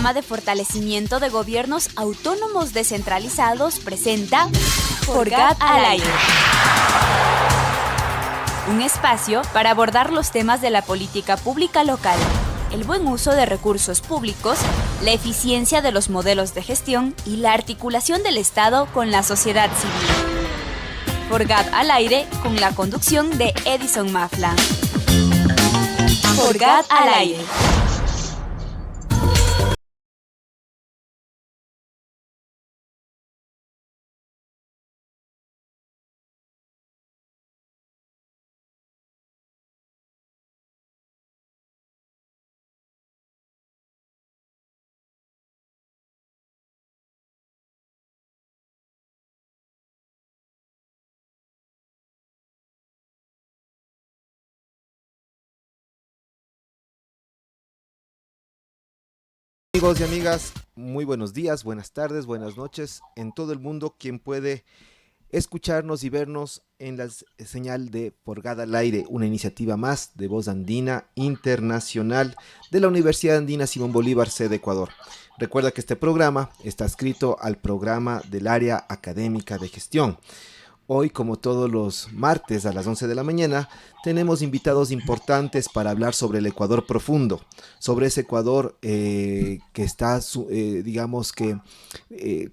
Programa de Fortalecimiento de Gobiernos Autónomos Descentralizados presenta FORGAD al aire. Un espacio para abordar los temas de la política pública local, el buen uso de recursos públicos, la eficiencia de los modelos de gestión y la articulación del Estado con la sociedad civil. FORGAD al aire con la conducción de Edison Mafla. FORGAD al aire. Amigos y amigas, muy buenos días, buenas tardes, buenas noches en todo el mundo quien puede escucharnos y vernos en la señal de FORGAD al aire, una iniciativa más de Voz Andina Internacional de la Universidad Andina Simón Bolívar, sede Ecuador. Recuerda que este programa está adscrito al programa del área académica de gestión. Hoy, como todos los martes a las 11 de la mañana, tenemos invitados importantes para hablar sobre el Ecuador profundo, sobre ese Ecuador que está,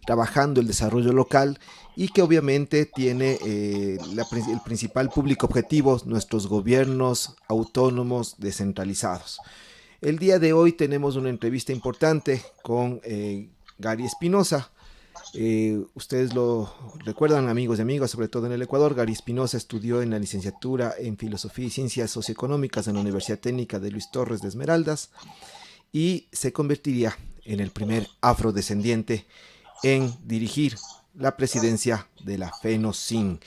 trabajando el desarrollo local y que obviamente tiene el principal público objetivo, nuestros gobiernos autónomos descentralizados. El día de hoy tenemos una entrevista importante con Gary Espinosa. Ustedes lo recuerdan, amigos y amigas, sobre todo en el Ecuador. Gary Espinosa estudió en la licenciatura en Filosofía y Ciencias Socioeconómicas en la Universidad Técnica de Luis Torres de Esmeraldas y se convertiría en el primer afrodescendiente en dirigir la presidencia de la FENOCIN.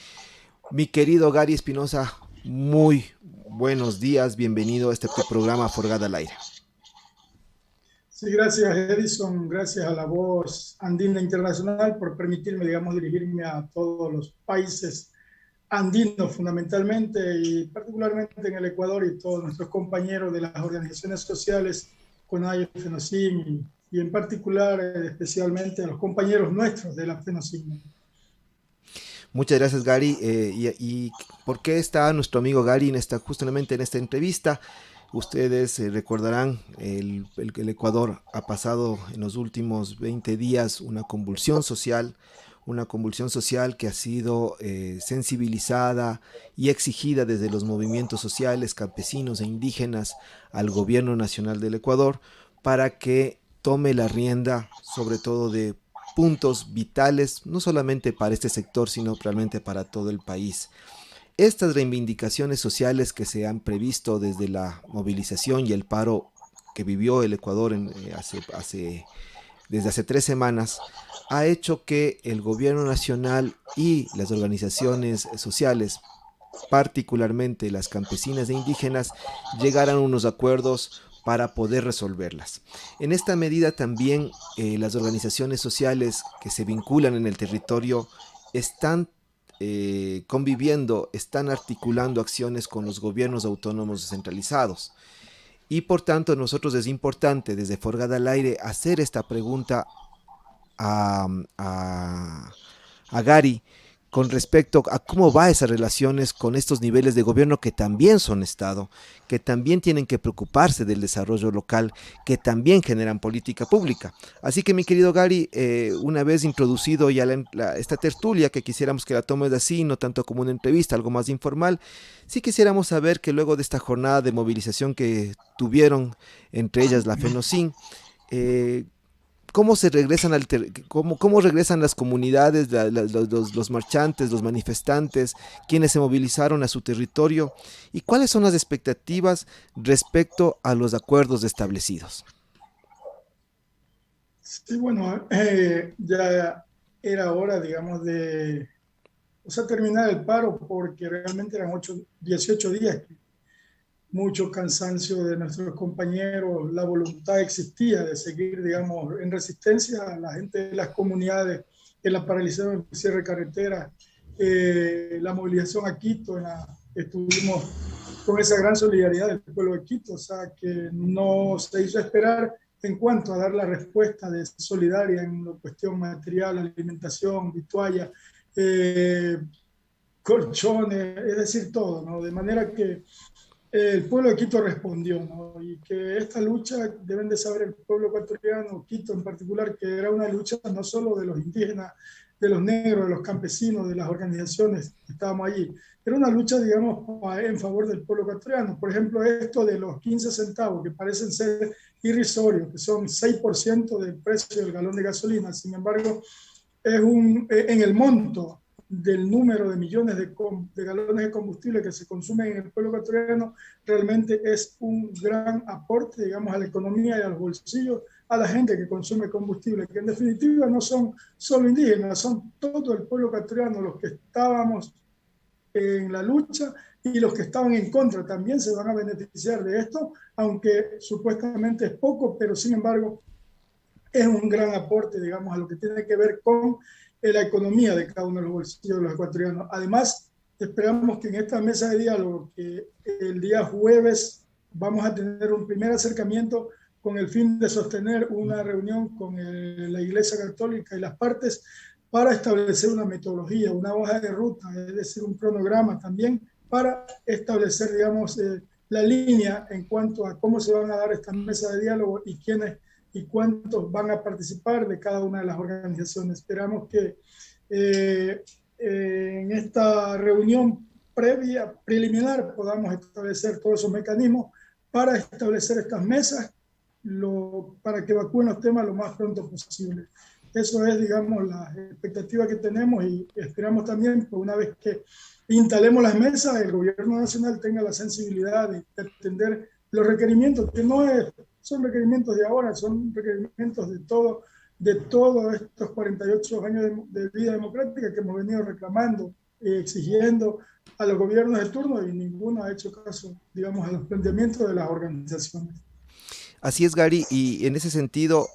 Mi querido Gary Espinosa, muy buenos días, bienvenido a este programa FORGAD al aire. Sí, gracias Edison, gracias a la Voz Andina Internacional por permitirme, dirigirme a todos los países andinos fundamentalmente y particularmente en el Ecuador y todos nuestros compañeros de las organizaciones sociales, CONAIE, FENOCIN y en particular, especialmente a los compañeros nuestros de la FENOCIN. Muchas gracias, Gary. ¿Y por qué está nuestro amigo Gary justamente en esta entrevista? Ustedes recordarán, el Ecuador ha pasado en los últimos 20 días una convulsión social que ha sido sensibilizada y exigida desde los movimientos sociales, campesinos e indígenas al gobierno nacional del Ecuador para que tome la rienda, sobre todo de puntos vitales, no solamente para este sector, sino realmente para todo el país. Estas reivindicaciones sociales que se han previsto desde la movilización y el paro que vivió el Ecuador desde hace 3 semanas, ha hecho que el gobierno nacional y las organizaciones sociales, particularmente las campesinas e indígenas, llegaran a unos acuerdos para poder resolverlas. En esta medida también las organizaciones sociales que se vinculan en el territorio están conviviendo, están articulando acciones con los gobiernos autónomos descentralizados. Y por tanto nosotros es importante desde FORGAD al aire hacer esta pregunta a Gary con respecto a cómo va esas relaciones con estos niveles de gobierno que también son Estado, que también tienen que preocuparse del desarrollo local, que también generan política pública. Así que mi querido Gary, una vez introducido ya esta tertulia, que quisiéramos que la tomes así, no tanto como una entrevista, algo más informal, sí quisiéramos saber que luego de esta jornada de movilización que tuvieron, entre ellas la FENOCIN, ¿cómo regresan las comunidades, los marchantes, los manifestantes, quienes se movilizaron a su territorio? ¿Y cuáles son las expectativas respecto a los acuerdos establecidos? Sí, bueno, ya era hora, de terminar el paro porque realmente eran 18 días. Mucho cansancio de nuestros compañeros, la voluntad existía de seguir, en resistencia a la gente de las comunidades, en la paralización del cierre de carretera, la movilización a Quito, estuvimos con esa gran solidaridad del pueblo de Quito, o sea, que no se hizo esperar en cuanto a dar la respuesta de solidaria en la cuestión material, alimentación, vitualla, colchones, es decir, todo, ¿no? De manera que el pueblo de Quito respondió, ¿no? Y que esta lucha, deben de saber el pueblo ecuatoriano, Quito en particular, que era una lucha no solo de los indígenas, de los negros, de los campesinos, de las organizaciones que estábamos allí, era una lucha, digamos, en favor del pueblo ecuatoriano. Por ejemplo, esto de los 15 centavos, que parecen ser irrisorios, que son 6% del precio del galón de gasolina, sin embargo, es en el monto del número de millones de galones de combustible que se consumen en el pueblo ecuatoriano, realmente es un gran aporte, digamos, a la economía y a los bolsillos, a la gente que consume combustible, que en definitiva no son solo indígenas, son todo el pueblo ecuatoriano, los que estábamos en la lucha y los que estaban en contra también se van a beneficiar de esto, aunque supuestamente es poco, pero sin embargo es un gran aporte, digamos, a lo que tiene que ver con la economía de cada uno de los bolsillos de los ecuatorianos. Además, esperamos que en esta mesa de diálogo, que el día jueves vamos a tener un primer acercamiento con el fin de sostener una reunión con la Iglesia Católica y las partes para establecer una metodología, una hoja de ruta, es decir, un cronograma también para establecer, digamos, la línea en cuanto a cómo se van a dar estas mesas de diálogo y quiénes y cuántos van a participar de cada una de las organizaciones. Esperamos que en esta reunión preliminar, podamos establecer todos esos mecanismos para establecer estas mesas, para que evacúen los temas lo más pronto posible. Eso es, digamos, la expectativa que tenemos y esperamos también que una vez que instalemos las mesas, el gobierno nacional tenga la sensibilidad de atender los requerimientos, que no son requerimientos de ahora, son requerimientos de todos estos 48 años de vida democrática que hemos venido reclamando, exigiendo a los gobiernos de turno, y ninguno ha hecho caso, digamos, a los planteamientos de las organizaciones. Así es, Gary, y en ese sentido,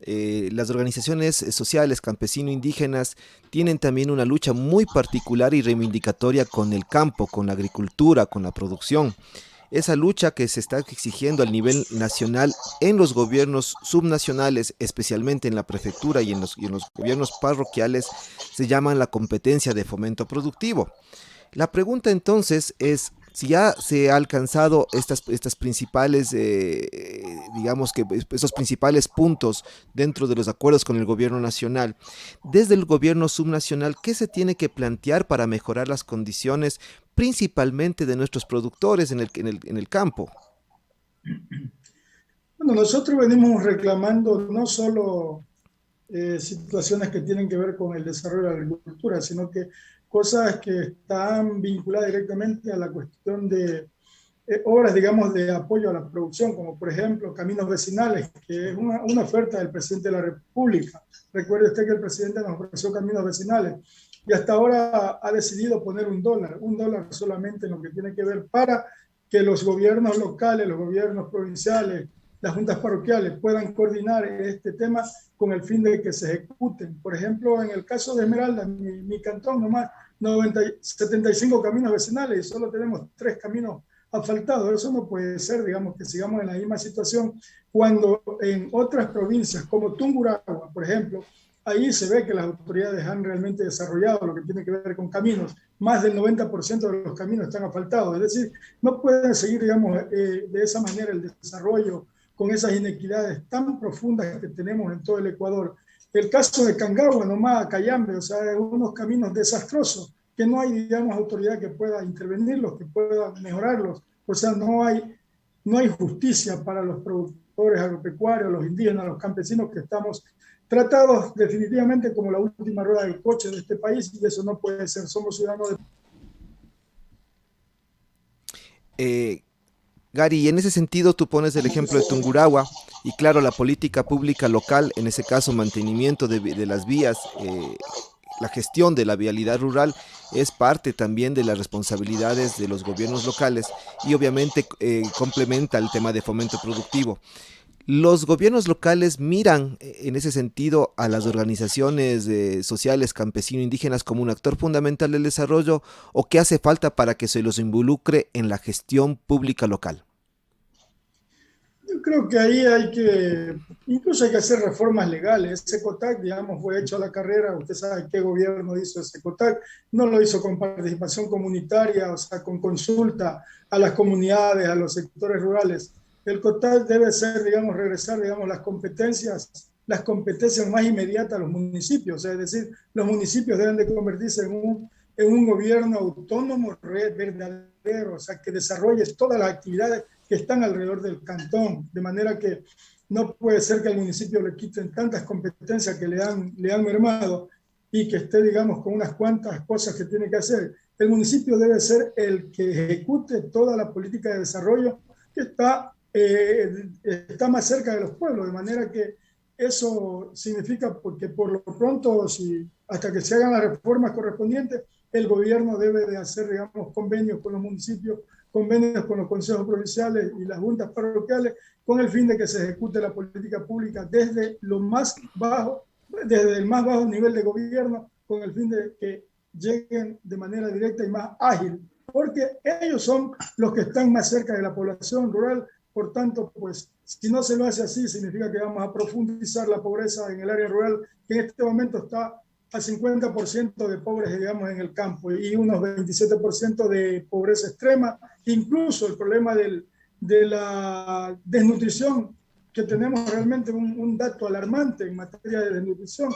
las organizaciones sociales, campesino-indígenas, tienen también una lucha muy particular y reivindicatoria con el campo, con la agricultura, con la producción. Esa lucha que se está exigiendo al nivel nacional en los gobiernos subnacionales, especialmente en la prefectura y en los gobiernos parroquiales, se llama la competencia de fomento productivo. La pregunta entonces es, si ya se ha alcanzado estas principales, digamos que esos principales puntos dentro de los acuerdos con el gobierno nacional, desde el gobierno subnacional, ¿qué se tiene que plantear para mejorar las condiciones principalmente de nuestros productores en el campo? Bueno, nosotros venimos reclamando no solo situaciones que tienen que ver con el desarrollo de la agricultura, sino que cosas que están vinculadas directamente a la cuestión de obras, digamos, de apoyo a la producción, como por ejemplo caminos vecinales, que es una oferta del presidente de la República. Recuerde usted que el presidente nos ofreció caminos vecinales y hasta ahora ha decidido poner $1 solamente en lo que tiene que ver para que los gobiernos locales, los gobiernos provinciales, las juntas parroquiales puedan coordinar este tema con el fin de que se ejecuten. Por ejemplo, en el caso de Esmeralda, mi cantón nomás, 75 caminos vecinales y solo tenemos 3 caminos asfaltados. Eso no puede ser, digamos, que sigamos en la misma situación cuando en otras provincias como Tungurahua, por ejemplo, ahí se ve que las autoridades han realmente desarrollado lo que tiene que ver con caminos. Más del 90% de los caminos están asfaltados. Es decir, no pueden seguir, digamos, de esa manera el desarrollo con esas inequidades tan profundas que tenemos en todo el Ecuador. El caso de Cangagua, nomás, Cayambe, o sea, unos caminos desastrosos que no hay, digamos, autoridad que pueda intervenirlos, que pueda mejorarlos. O sea, no hay justicia para los productores agropecuarios, los indígenas, los campesinos, que estamos tratados definitivamente como la última rueda del coche de este país, y eso no puede ser. Somos ciudadanos de... Gary, en ese sentido tú pones el ejemplo de Tungurahua y claro, la política pública local, en ese caso mantenimiento de las vías, la gestión de la vialidad rural es parte también de las responsabilidades de los gobiernos locales y obviamente complementa el tema de fomento productivo. Los gobiernos locales miran en ese sentido a las organizaciones sociales campesino-indígenas como un actor fundamental del desarrollo, ¿o qué hace falta para que se los involucre en la gestión pública local? Yo creo que ahí incluso hay que hacer reformas legales. Ese COTAC, digamos, fue hecho a la carrera. Usted sabe qué gobierno hizo ese COTAC. No lo hizo con participación comunitaria, o sea, con consulta a las comunidades, a los sectores rurales. El COTAC debe ser, digamos, regresar, digamos, las competencias más inmediatas a los municipios. O sea, es decir, los municipios deben de convertirse en un gobierno autónomo verdadero, o sea, que desarrolle todas las actividades que están alrededor del cantón, de manera que no puede ser que al municipio le quiten tantas competencias que le han mermado y que esté, digamos, con unas cuantas cosas que tiene que hacer. El municipio debe ser el que ejecute toda la política de desarrollo que está más cerca de los pueblos, de manera que eso significa porque por lo pronto, hasta que se hagan las reformas correspondientes, el gobierno debe de hacer, digamos, convenios con los municipios, convenios con los consejos provinciales y las juntas parroquiales, con el fin de que se ejecute la política pública desde el más bajo nivel de gobierno, con el fin de que lleguen de manera directa y más ágil, porque ellos son los que están más cerca de la población rural. Por tanto, pues, si no se lo hace así, significa que vamos a profundizar la pobreza en el área rural, que en este momento está al 50% de pobres, digamos, en el campo y unos 27% de pobreza extrema. Incluso el problema de la desnutrición, que tenemos realmente un dato alarmante en materia de desnutrición,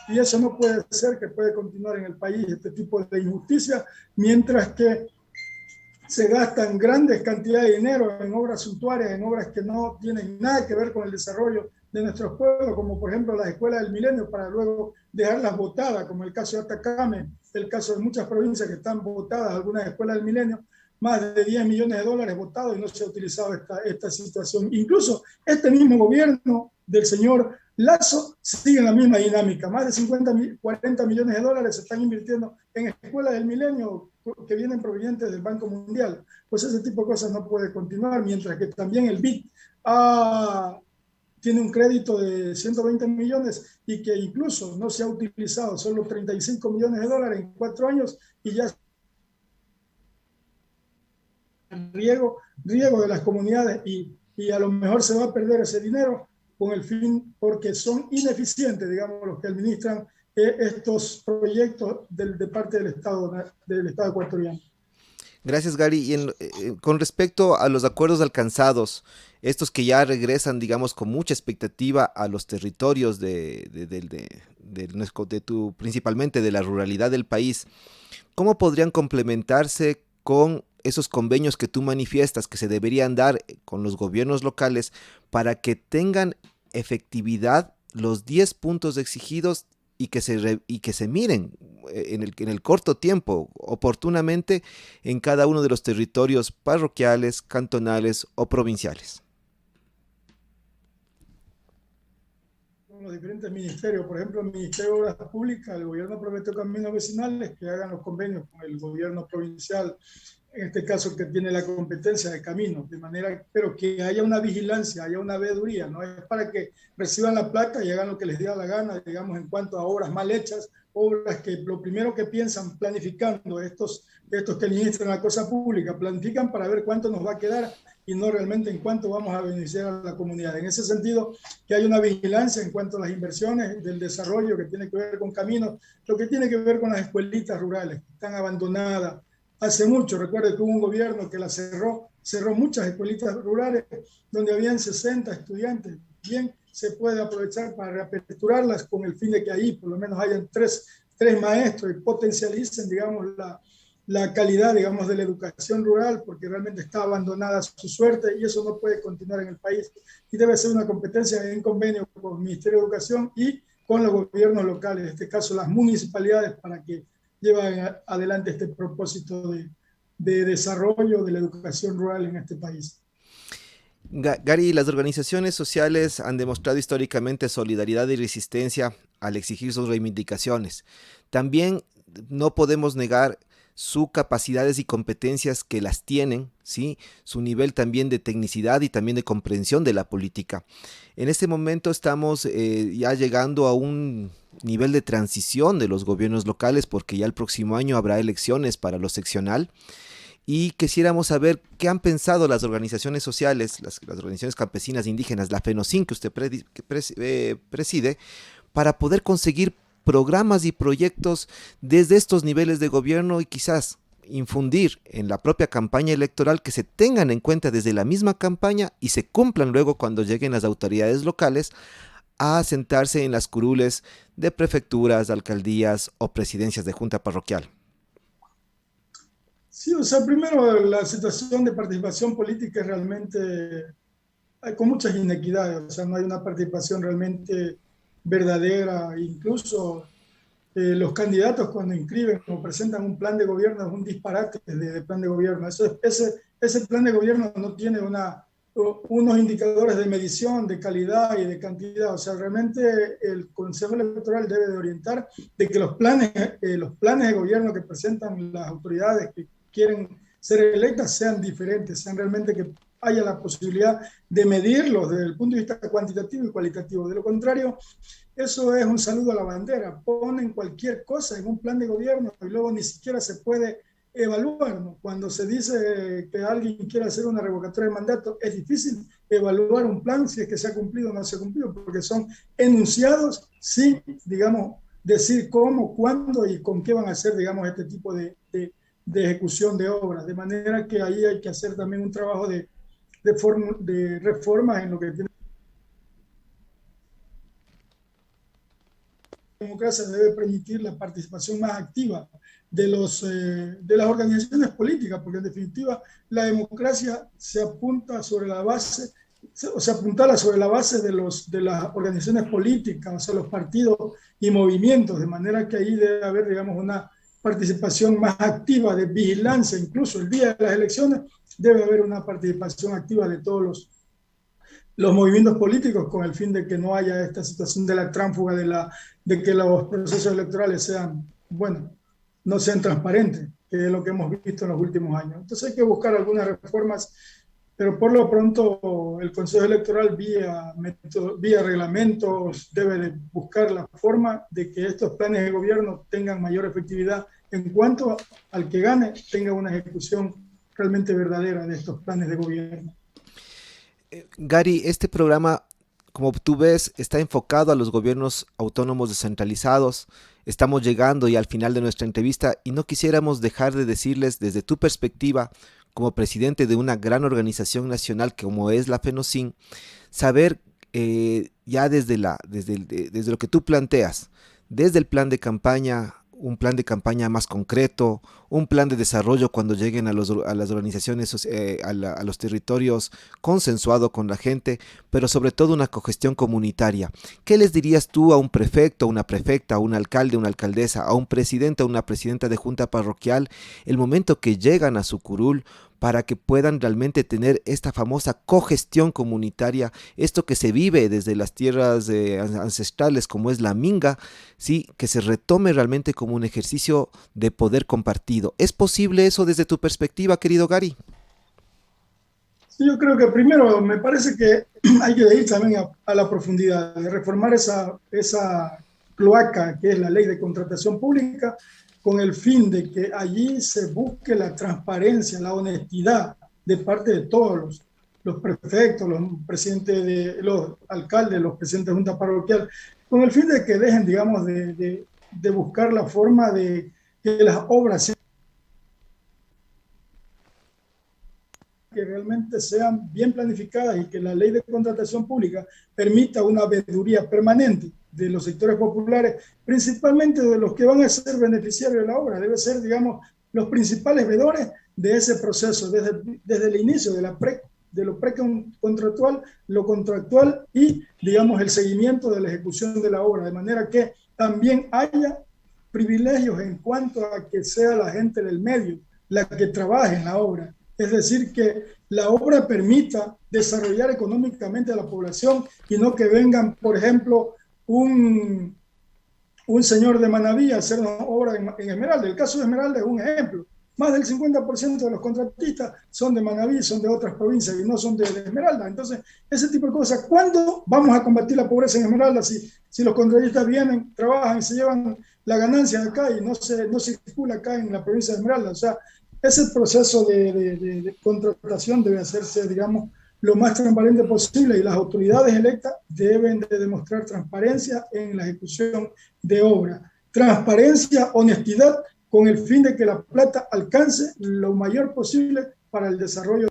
y eso no puede ser que puede continuar en el país este tipo de injusticia, mientras que se gastan grandes cantidades de dinero en obras suntuarias, en obras que no tienen nada que ver con el desarrollo de nuestros pueblos, como por ejemplo las escuelas del milenio, para luego dejarlas botadas, como el caso de Atacama, el caso de muchas provincias que están botadas, algunas escuelas del milenio, más de 10 millones de dólares botados y no se ha utilizado esta situación. Incluso este mismo gobierno del señor Lasso sigue en la misma dinámica. Más de 40 millones de dólares se están invirtiendo en escuelas del milenio que vienen provenientes del Banco Mundial. Pues ese tipo de cosas no puede continuar, mientras que también el BID tiene un crédito de 120 millones y que incluso no se ha utilizado, solo 35 millones de dólares en 4 años y ya riego de las comunidades y a lo mejor se va a perder ese dinero con el fin, porque son ineficientes, digamos, los que administran estos proyectos de parte del Estado ecuatoriano. Gracias, Gary. Con respecto a los acuerdos alcanzados, estos que ya regresan, digamos, con mucha expectativa a los territorios principalmente de la ruralidad del país, ¿cómo podrían complementarse con esos convenios que tú manifiestas que se deberían dar con los gobiernos locales para que tengan efectividad los 10 puntos exigidos y que se miren en el corto tiempo, oportunamente, en cada uno de los territorios parroquiales, cantonales o provinciales? Los diferentes ministerios, por ejemplo, el Ministerio de Obras Públicas, el gobierno prometió caminos vecinales que hagan los convenios con el gobierno provincial, en este caso que tiene la competencia de caminos, de manera, pero que haya una vigilancia, haya una veeduría, no es para que reciban la plata y hagan lo que les dé la gana, digamos, en cuanto a obras mal hechas, obras que lo primero que piensan planificando estos que administran la cosa pública, planifican para ver cuánto nos va a quedar y no realmente en cuánto vamos a beneficiar a la comunidad. En ese sentido, que haya una vigilancia en cuanto a las inversiones del desarrollo que tiene que ver con caminos, lo que tiene que ver con las escuelitas rurales, que están abandonadas. Hace mucho, recuerdo que hubo un gobierno que cerró muchas escuelitas rurales donde habían 60 estudiantes. Bien, se puede aprovechar para reaperturarlas con el fin de que ahí por lo menos hayan tres maestros y potencialicen, digamos, la calidad, digamos, de la educación rural, porque realmente está abandonada a su suerte y eso no puede continuar en el país. Y debe ser una competencia en convenio con el Ministerio de Educación y con los gobiernos locales, en este caso las municipalidades, para que lleven adelante este propósito de desarrollo de la educación rural en este país. Gary, las organizaciones sociales han demostrado históricamente solidaridad y resistencia al exigir sus reivindicaciones. También no podemos negar sus capacidades y competencias que las tienen, ¿sí? Su nivel también de tecnicidad y también de comprensión de la política. En este momento estamos ya llegando a un nivel de transición de los gobiernos locales, porque ya el próximo año habrá elecciones para lo seccional. y quisiéramos saber qué han pensado las organizaciones sociales, las organizaciones campesinas indígenas, la FENOCIN que usted preside, para poder conseguir programas y proyectos desde estos niveles de gobierno y quizás infundir en la propia campaña electoral que se tengan en cuenta desde la misma campaña y se cumplan luego cuando lleguen las autoridades locales a sentarse en las curules de prefecturas, alcaldías o presidencias de junta parroquial. Sí, o sea, primero la situación de participación política es realmente, hay con muchas inequidades, o sea, no hay una participación realmente verdadera, incluso los candidatos cuando inscriben o presentan un plan de gobierno es un disparate de plan de gobierno. Ese plan de gobierno no tiene unos indicadores de medición, de calidad y de cantidad. O sea, realmente el Consejo Electoral debe de orientar de que los planes de gobierno que presentan las autoridades que quieren ser electas sean diferentes, sean realmente que haya la posibilidad de medirlos desde el punto de vista cuantitativo y cualitativo. De lo contrario, eso es un saludo a la bandera. Ponen cualquier cosa en un plan de gobierno y luego ni siquiera se puede evaluar, ¿no? Cuando se dice que alguien quiere hacer una revocatoria de mandato, es difícil evaluar un plan si es que se ha cumplido o no se ha cumplido, porque son enunciados sin, digamos, decir cómo, cuándo y con qué van a hacer, digamos, este tipo de ejecución de obras. De manera que ahí hay que hacer también un trabajo de reformas en lo que tiene. La democracia debe permitir la participación más activa de las organizaciones políticas, porque en definitiva la democracia se apunta sobre la base, o se apuntala sobre la base de las organizaciones políticas, o sea, los partidos y movimientos, de manera que ahí debe haber, digamos, una participación más activa de vigilancia. Incluso el día de las elecciones debe haber una participación activa de todos los movimientos políticos, con el fin de que no haya esta situación de la tránsfuga, de que los procesos electorales sean, bueno, no sean transparentes, que es lo que hemos visto en los últimos años. Entonces hay que buscar algunas reformas, pero por lo pronto el Consejo Electoral vía reglamentos debe de buscar la forma de que estos planes de gobierno tengan mayor efectividad en cuanto al que gane tenga una ejecución realmente verdadera de estos planes de gobierno. Gary, este programa, como tú ves, está enfocado a los gobiernos autónomos descentralizados. Estamos llegando ya al final de nuestra entrevista y no quisiéramos dejar de decirles desde tu perspectiva, como presidente de una gran organización nacional como es la FENOCIN, saber ya desde lo que tú planteas, desde el plan de campaña, un plan de campaña más concreto, un plan de desarrollo cuando lleguen a las organizaciones, a los territorios, consensuado con la gente, pero sobre todo una cogestión comunitaria. ¿Qué les dirías tú a un prefecto, a una prefecta, a un alcalde, una alcaldesa, a un presidente, a una presidenta de junta parroquial, el momento que llegan a su curul, para que puedan realmente tener esta famosa cogestión comunitaria, esto que se vive desde las tierras ancestrales como es la minga, sí, que se retome realmente como un ejercicio de poder compartido? ¿Es posible eso desde tu perspectiva, querido Gary? Sí, yo creo que primero me parece que hay que ir también a la profundidad, de reformar esa cloaca que es la ley de contratación pública, con el fin de que allí se busque la transparencia, la honestidad de parte de todos los prefectos, los presidentes, los alcaldes, los presidentes de junta parroquial, con el fin de que dejen, digamos, de buscar la forma de que las obras que realmente sean bien planificadas y que la ley de contratación pública permita una veeduría permanente de los sectores populares, principalmente de los que van a ser beneficiarios de la obra. Debe ser, digamos, los principales veedores de ese proceso, desde el inicio de lo precontractual, lo contractual y, digamos, el seguimiento de la ejecución de la obra, de manera que también haya privilegios en cuanto a que sea la gente del medio la que trabaje en la obra. Es decir, que la obra permita desarrollar económicamente a la población y no que vengan, por ejemplo, un señor de Manabí a hacer una obra en Esmeralda. El caso de Esmeralda es un ejemplo. Más del 50% de los contratistas son de Manabí, son de otras provincias y no son de Esmeralda. Entonces, ese tipo de cosas. ¿Cuándo vamos a combatir la pobreza en Esmeralda si los contratistas vienen, trabajan y se llevan la ganancia de acá y no circula acá en la provincia de Esmeralda? O sea, Ese proceso de contratación debe hacerse, digamos, lo más transparente posible y las autoridades electas deben de demostrar transparencia en la ejecución de obra. Transparencia, honestidad, con el fin de que la plata alcance lo mayor posible para el desarrollo.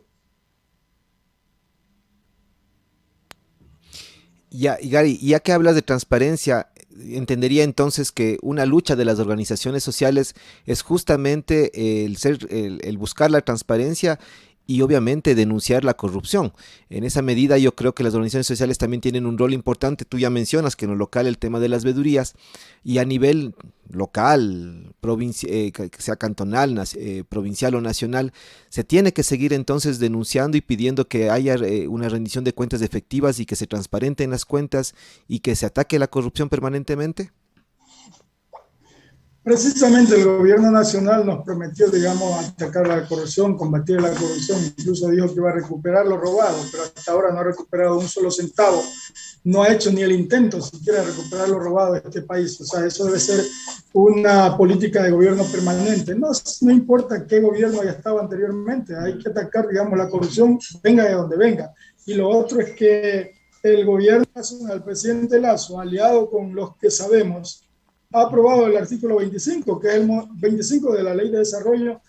Ya, y Gary, ya que hablas de transparencia, entendería entonces que una lucha de las organizaciones sociales es justamente el buscar la transparencia y obviamente denunciar la corrupción. En esa medida yo creo que las organizaciones sociales también tienen un rol importante. Tú ya mencionas que en lo local el tema de las vedurías y a nivel local, que sea cantonal, provincial o nacional, se tiene que seguir entonces denunciando y pidiendo que haya una rendición de cuentas efectivas y que se transparenten las cuentas y que se ataque la corrupción permanentemente. Precisamente el gobierno nacional nos prometió, digamos, atacar la corrupción, combatir la corrupción, incluso dijo que iba a recuperar lo robado, pero hasta ahora no ha recuperado un solo centavo, no ha hecho ni el intento siquiera de recuperar lo robado de este país. O sea, eso debe ser una política de gobierno permanente. No, no importa qué gobierno haya estado anteriormente, hay que atacar, digamos, la corrupción, venga de donde venga. Y lo otro es que el gobierno nacional, el presidente Lazo, aliado con los que sabemos, ha aprobado el artículo 25, que es el 25 de la Ley de Desarrollo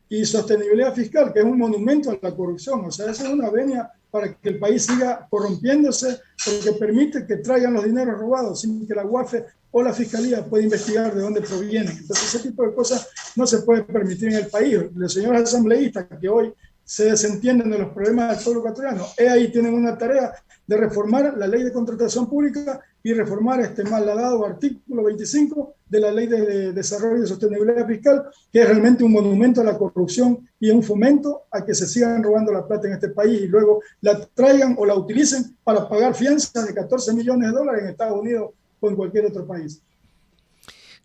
y Sostenibilidad Fiscal, que es un monumento a la corrupción. O sea, esa es una venia para que el país siga corrompiéndose, porque permite que traigan los dineros robados sin que la UAFE o la Fiscalía pueda investigar de dónde provienen. Entonces, ese tipo de cosas no se puede permitir en el país. Los señores asambleístas que hoy se desentienden de los problemas del pueblo ecuatoriano, ahí tienen una tarea de reformar la ley de contratación pública y reformar este malhadado artículo 25 de la ley de desarrollo y sostenibilidad fiscal, que es realmente un monumento a la corrupción y un fomento a que se sigan robando la plata en este país y luego la traigan o la utilicen para pagar fianzas de 14 millones de dólares en Estados Unidos o en cualquier otro país.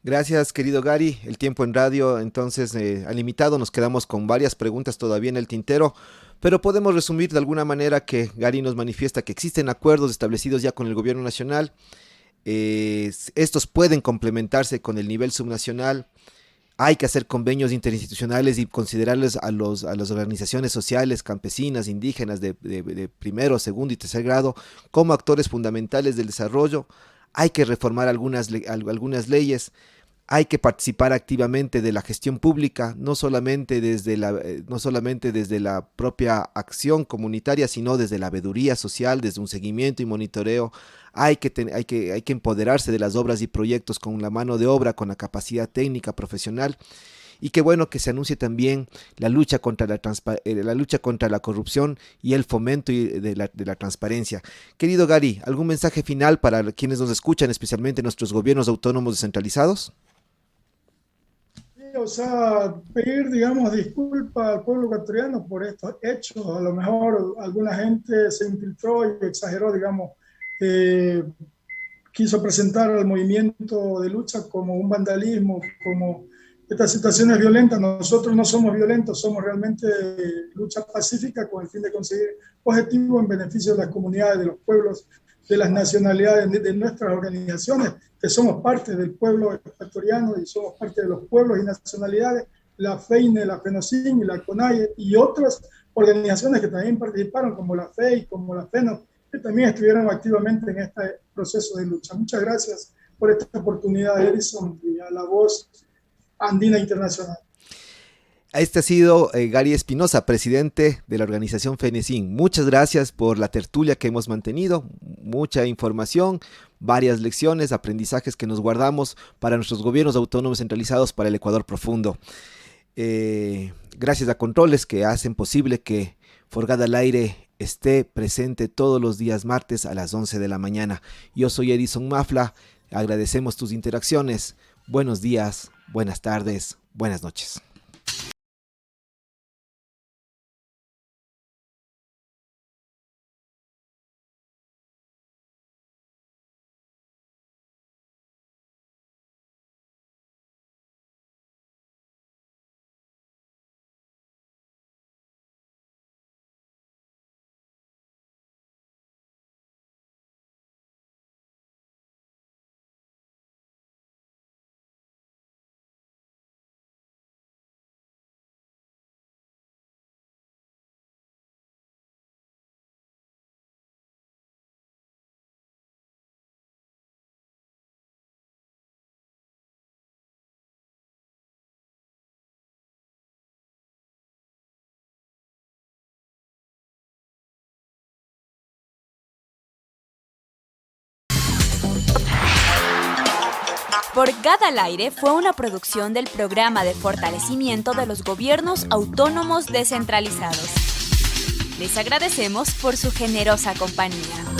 Gracias, querido Gary. El tiempo en radio entonces ha limitado. Nos quedamos con varias preguntas todavía en el tintero, pero podemos resumir de alguna manera que Gary nos manifiesta que existen acuerdos establecidos ya con el gobierno nacional. Estos pueden complementarse con el nivel subnacional. Hay que hacer convenios interinstitucionales y considerarles a las organizaciones sociales, campesinas, indígenas de primero, segundo y tercer grado como actores fundamentales del desarrollo. Hay que reformar algunas leyes. Hay que participar activamente de la gestión pública, no solamente desde la propia acción comunitaria, sino desde la veeduría social, desde un seguimiento y monitoreo. Hay que empoderarse de las obras y proyectos con la mano de obra, con la capacidad técnica, profesional. Y qué bueno que se anuncie también la lucha contra la lucha contra la corrupción y el fomento de la transparencia. Querido Gary, ¿algún mensaje final para quienes nos escuchan, especialmente nuestros gobiernos autónomos descentralizados? O sea, pedir, digamos, disculpas al pueblo ecuatoriano por estos hechos. A lo mejor alguna gente se infiltró y exageró, digamos, eh, quiso presentar al movimiento de lucha como un vandalismo, como estas situaciones violentas. Nosotros no somos violentos, somos realmente lucha pacífica con el fin de conseguir objetivos en beneficio de las comunidades, de los pueblos, de las nacionalidades, de nuestras organizaciones, que somos parte del pueblo ecuatoriano y somos parte de los pueblos y nacionalidades, la FEINE, la FENOCIN y la CONAIE y otras organizaciones que también participaron, como la FEI, como la FENO, que también estuvieron activamente en este proceso de lucha. Muchas gracias por esta oportunidad, Edison, y a la voz andina internacional. Este ha sido Gary Espinosa, presidente de la organización FENECIN. Muchas gracias por la tertulia que hemos mantenido, mucha información, varias lecciones, aprendizajes que nos guardamos para nuestros gobiernos autónomos centralizados para el Ecuador profundo. Gracias a Controles que hacen posible que Forgada al Aire esté presente todos los días martes a las 11 de la mañana. Yo soy Edison Mafla, agradecemos tus interacciones. Buenos días, buenas tardes, buenas noches. Por GAD al Aire fue una producción del Programa de Fortalecimiento de los Gobiernos Autónomos Descentralizados. Les agradecemos por su generosa compañía.